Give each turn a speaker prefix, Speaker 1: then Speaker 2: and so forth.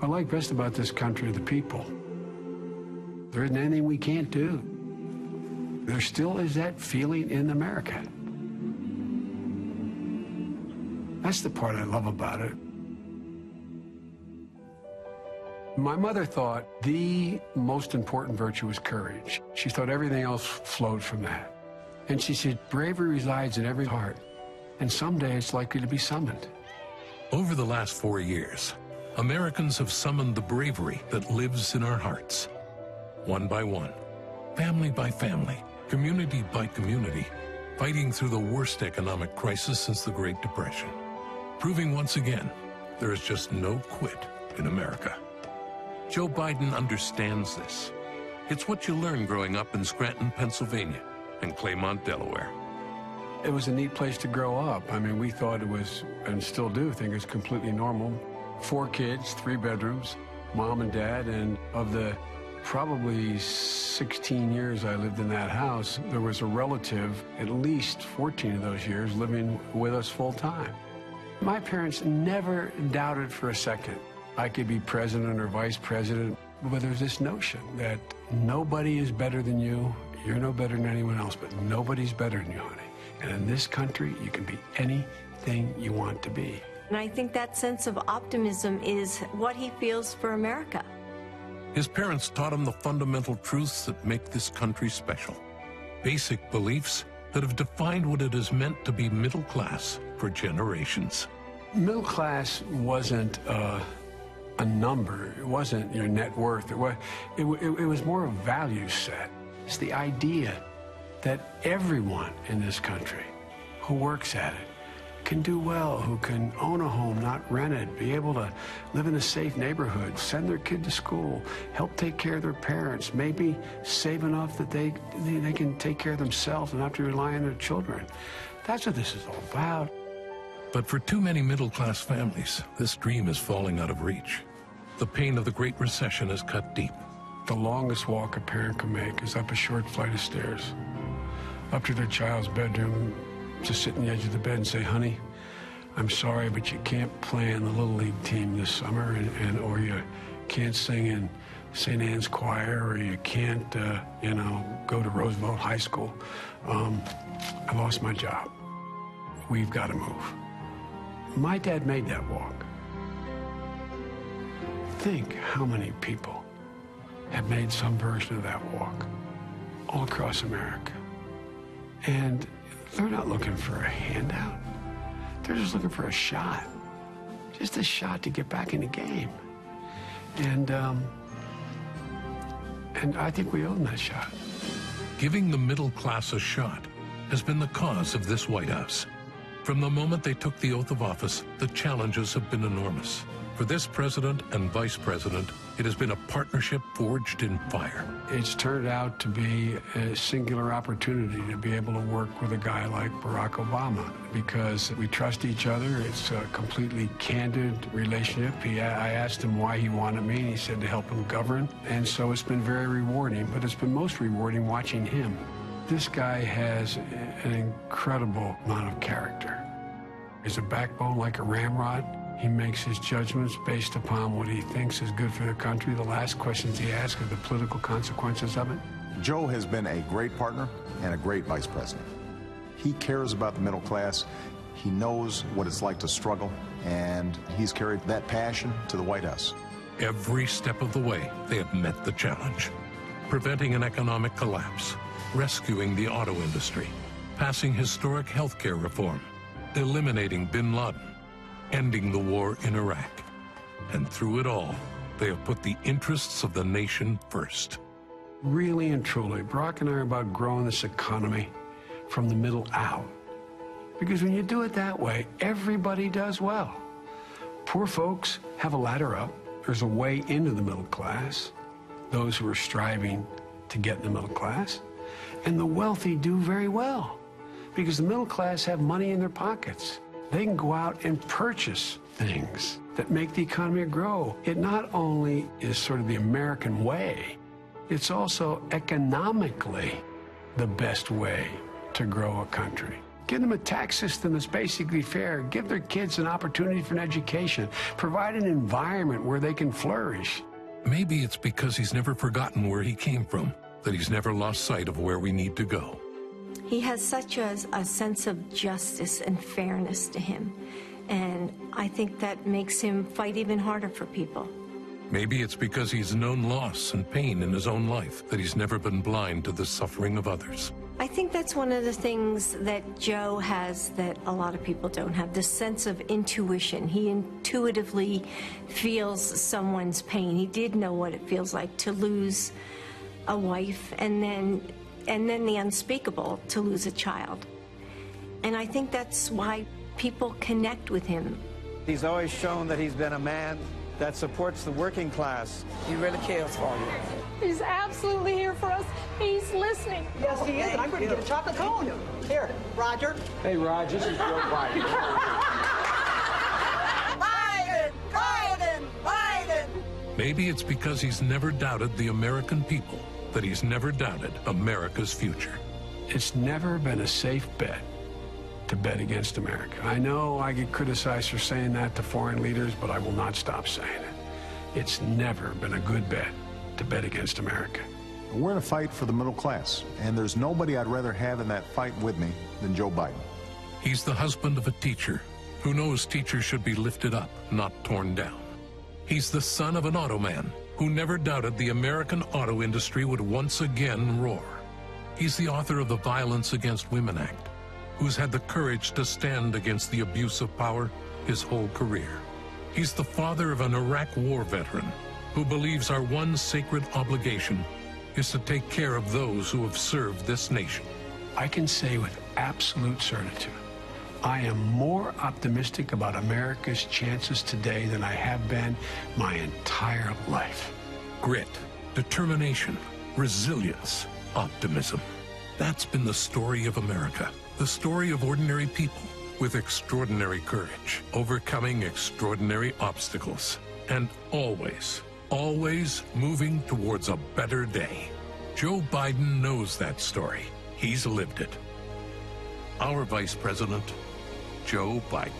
Speaker 1: I like best about this country are the people. There isn't anything we can't do. There still is that feeling in America. That's the part I love about it. My mother thought the most important virtue was courage. She thought everything else flowed from that. And she said, bravery resides in every heart, and someday it's likely to be summoned.
Speaker 2: Over the last 4 years, Americans have summoned the bravery that lives in our hearts. One by one, family by family, community by community, fighting through the worst economic crisis since the Great Depression. Proving once again, there is just no quit in America. Joe Biden understands this. It's what you learn growing up in Scranton, Pennsylvania, and Claymont, Delaware.
Speaker 1: It was a neat place to grow up. I mean, we thought it was, and still do think it's completely normal. 4 kids, 3 bedrooms, mom and dad, and of the probably 16 years I lived in that house, there was a relative, at least 14 of those years, living with us full time. My parents never doubted for a second I could be president or vice president, but there's this notion that nobody is better than you, you're no better than anyone else, but nobody's better than you, honey. And in this country, you can be anything you want to be.
Speaker 3: And I think that sense of optimism is what he feels for America.
Speaker 2: His parents taught him the fundamental truths that make this country special. Basic beliefs that have defined what it has meant to be middle class for generations.
Speaker 1: Middle class wasn't a number. It wasn't your net worth. It was more a value set. It's the idea that everyone in this country who works at it can do well, who can own a home, not rent it, be able to live in a safe neighborhood, send their kid to school, help take care of their parents, maybe save enough that they can take care of themselves and not have to rely on their children. That's what this is all about.
Speaker 2: But for too many middle-class families, this dream is falling out of reach. The pain of the Great Recession has cut deep.
Speaker 1: The longest walk a parent can make is up a short flight of stairs, up to their child's bedroom, to sit on the edge of the bed and say, honey, I'm sorry, but you can't play in the Little League team this summer, or you can't sing in St. Anne's Choir, or you can't, go to Roosevelt High School. I lost my job. We've got to move. My dad made that walk. Think how many people have made some version of that walk all across America. And they're not looking for a handout. They're just looking for a shot. Just a shot to get back in the game. And I think we owe them that shot.
Speaker 2: Giving the middle class a shot has been the cause of this White House. From the moment they took the oath of office, the challenges have been enormous. For this president and vice president, it has been a partnership forged in fire.
Speaker 1: It's turned out to be a singular opportunity to be able to work with a guy like Barack Obama because we trust each other. It's a completely candid relationship. I asked him why he wanted me, and he said to help him govern. And so it's been very rewarding, but it's been most rewarding watching him. This guy has an incredible amount of character. He's a backbone like a ramrod. He makes his judgments based upon what he thinks is good for the country. The last questions he asks are the political consequences of it.
Speaker 4: Joe has been a great partner and a great vice president. He cares about the middle class. He knows what it's like to struggle, and he's carried that passion to the White House.
Speaker 2: Every step of the way, they have met the challenge. Preventing an economic collapse, rescuing the auto industry, passing historic health care reform, eliminating bin Laden, ending the war in Iraq. And through it all, they have put the interests of the nation first.
Speaker 1: Really and truly, Barack and I are about growing this economy from the middle out. Because when you do it that way, everybody does well. Poor folks have a ladder up. There's a way into the middle class, those who are striving to get in the middle class. And the wealthy do very well, because the middle class have money in their pockets. They can go out and purchase things that make the economy grow. It not only is sort of the American way, it's also economically the best way to grow a country. Give them a tax system that's basically fair. Give their kids an opportunity for an education. Provide an environment where they can flourish.
Speaker 2: Maybe it's because he's never forgotten where he came from, that he's never lost sight of where we need to go.
Speaker 3: He has such a sense of justice and fairness to him. And I think that makes him fight even harder for people.
Speaker 2: Maybe it's because he's known loss and pain in his own life, that he's never been blind to the suffering of others.
Speaker 3: I think that's one of the things that Joe has that a lot of people don't have, this sense of intuition. He intuitively feels someone's pain. He did know what it feels like to lose a wife and then the unspeakable, to lose a child. And I think that's why people connect with him.
Speaker 5: He's always shown that he's been a man that supports the working class. He really cares for you.
Speaker 6: He's absolutely here for us. He's listening.
Speaker 7: Yes, he is, and I'm going to get a chocolate cone. Here, Roger.
Speaker 5: Hey, Raj, this is Joe Biden.
Speaker 7: Biden! Biden! Biden!
Speaker 2: Maybe it's because he's never doubted the American people, that he's never doubted America's future.
Speaker 1: It's never been a safe bet to bet against America. I know I get criticized for saying that to foreign leaders, but I will not stop saying it. It's never been a good bet to bet against America.
Speaker 4: We're in a fight for the middle class, and there's nobody I'd rather have in that fight with me than Joe Biden.
Speaker 2: He's the husband of a teacher who knows teachers should be lifted up, not torn down. He's the son of an automan who never doubted the American auto industry would once again roar. He's the author of the Violence Against Women Act, who's had the courage to stand against the abuse of power his whole career. He's the father of an Iraq war veteran who believes our one sacred obligation is to take care of those who have served this nation.
Speaker 1: I can say with absolute certitude, I am more optimistic about America's chances today than I have been my entire life.
Speaker 2: Grit, determination, resilience, optimism. That's been the story of America. The story of ordinary people with extraordinary courage, overcoming extraordinary obstacles, and always, always moving towards a better day. Joe Biden knows that story. He's lived it. Our Vice President, Joe Biden.